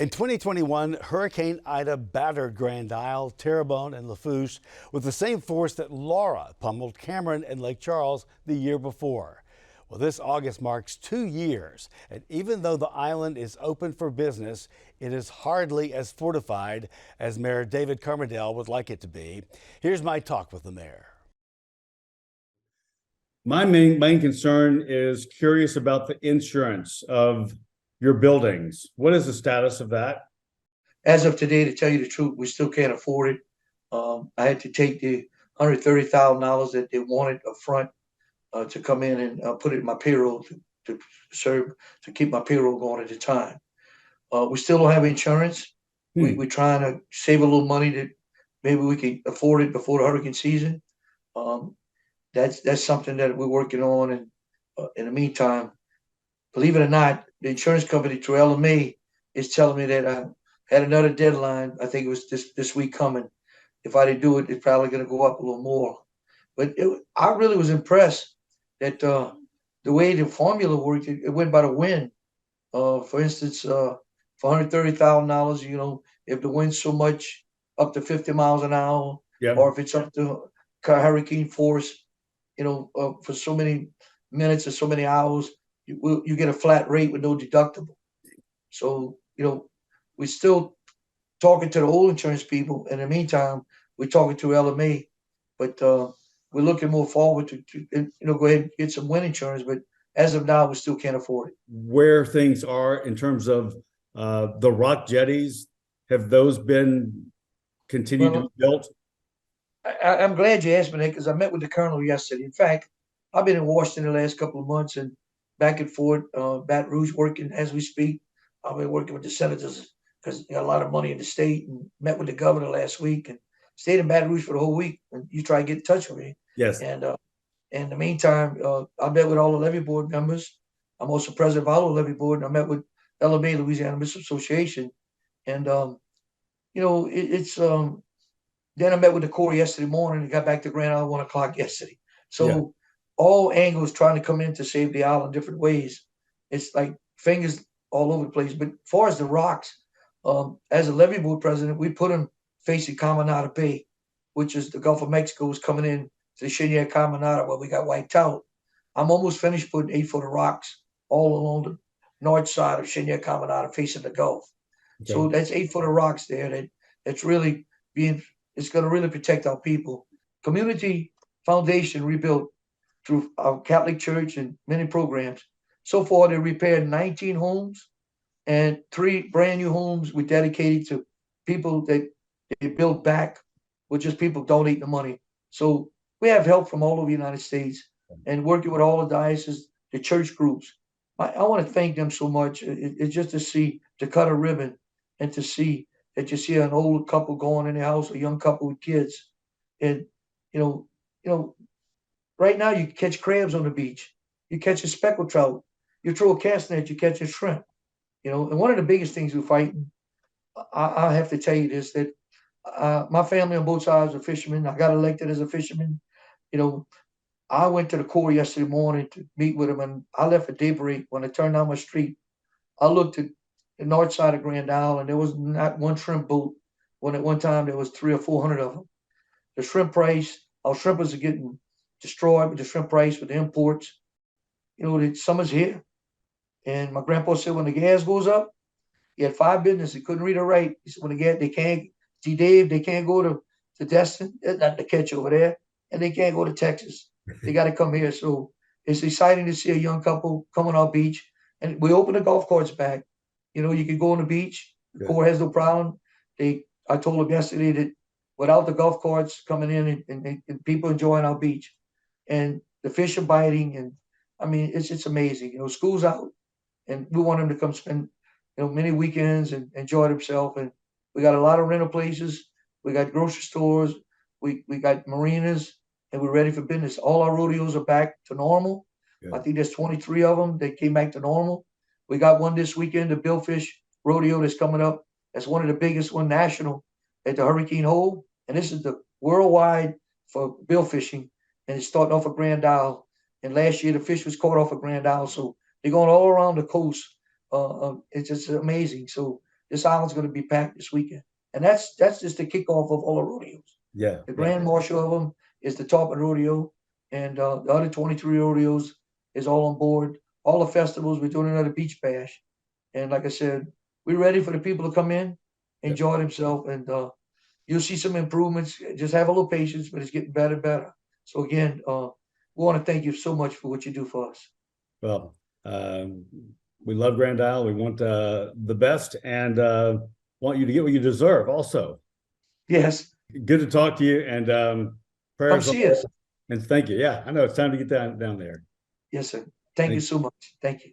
In 2021, Hurricane Ida battered Grand Isle, Terrebonne, and Lafourche with the same force that Laura pummeled Cameron and Lake Charles the year before. Well, this August marks 2 years, and even though the island is open for business, it is hardly as fortified as Mayor David Camardelle would like it to be. Here's my talk with the mayor. My main concern is curious about the insurance of your buildings. What is the status of that? As of today, to tell you the truth, we still can't afford it. I had to take the $130,000 that they wanted up front to come in and put it in my payroll to serve to keep my payroll going at the time. We still don't have insurance. We're trying to save a little money that maybe we can afford it before the hurricane season. That's something that we're working on. And in the meantime, believe it or not, the insurance company through LMA is telling me that I had another deadline. I think it was this week coming. If I didn't do it, it's probably going to go up a little more. But I really was impressed that the way the formula worked, it went by the wind. For instance, for $130,000, if the wind's so much up to 50 miles an hour, or if it's up to hurricane force, for so many minutes or so many hours, you get a flat rate with no deductible. So, we're still talking to the old insurance people. In the meantime, we're talking to LMA, but we're looking more forward to go ahead and get some wind insurance. But as of now, we still can't afford it. Where things are in terms of the rock jetties, have those been continued to be built? I'm glad you asked me that because I met with the colonel yesterday. In fact, I've been in Washington the last couple of months and back and forth, Baton Rouge working as we speak. I've been working with the senators because they got a lot of money in the state, and met with the governor last week and stayed in Baton Rouge for the whole week. And you try to get in touch with me. Yes. And in the meantime, I met with all the levee board members. I'm also president of our levee board, and I met with LMA, Louisiana Municipal Association. And, then I met with the Corps yesterday morning and got back to Grand Isle 1 o'clock yesterday. So all angles trying to come in to save the island different ways. It's like fingers all over the place. But as far as the rocks, as a levee board president, we put them facing Camarada Bay, which is the Gulf of Mexico is coming in to the Chenier Camarada where we got wiped out. I'm almost finished putting 8-foot of rocks all along the north side of Chenier Camarada facing the Gulf. Okay. So that's 8-foot of rocks there that's really it's going to really protect our people. Community Foundation rebuilt through our Catholic Church and many programs. So far, they repaired 19 homes, and 3 brand new homes were dedicated to people that they built back with just people donating the money. So we have help from all over the United States and working with all the dioceses, the church groups. I want to thank them so much. It's just to cut a ribbon and to see that you see an old couple going in the house, a young couple with kids. And, right now you catch crabs on the beach. You catch a speckled trout. You throw a cast net, you catch a shrimp. And one of the biggest things we're fighting, I have to tell you this, that my family on both sides are fishermen. I got elected as a fisherman. I went to the Corps yesterday morning to meet with them, and I left at daybreak. When I turned down my street, I looked at the north side of Grand Isle, and there was not one shrimp boat. When at one time there was 300 or 400 of them. The shrimp price, our shrimpers are getting destroyed with the shrimp price with the imports. The summer's here. And my grandpa said when the gas goes up, he had 5 businesses. He couldn't read or write. He said when the gas, they can't, G. Dave, they can't go to Destin, not to catch over there, and they can't go to Texas. They got to come here. So it's exciting to see a young couple come on our beach. And we open the golf carts back. You can go on the beach. The Corps has no problem. I told them yesterday that without the golf carts coming in and people enjoying our beach, and the fish are biting, and I mean it's amazing. School's out, and we want them to come spend many weekends and enjoy themselves. And we got a lot of rental places. We got grocery stores. We got marinas, and we're ready for business. All our rodeos are back to normal. I think there's 23 of them that came back to normal. We got one this weekend, the Billfish Rodeo that's coming up. That's one of the biggest one national at the Hurricane Hole. And this is the worldwide for bill fishing. And it's starting off at Grand Isle. And last year, the fish was caught off at Grand Isle. So they're going all around the coast. It's just amazing. So this island's going to be packed this weekend. And that's just the kickoff of all the rodeos. Yeah. The grand marshal of them is the top of the rodeo, and the other 23 rodeos is all on board. All the festivals, we're doing another beach bash. And like I said, we're ready for the people to come in, enjoy themselves, and you'll see some improvements. Just have a little patience, but it's getting better and better. So again, we want to thank you so much for what you do for us. Well, we love Grand Isle. We want the best, and want you to get what you deserve also. Yes. Good to talk to you, and Come prayers. see us. And thank you. Yeah, I know it's time to get down there. Yes, sir. Thank you so much. Thank you.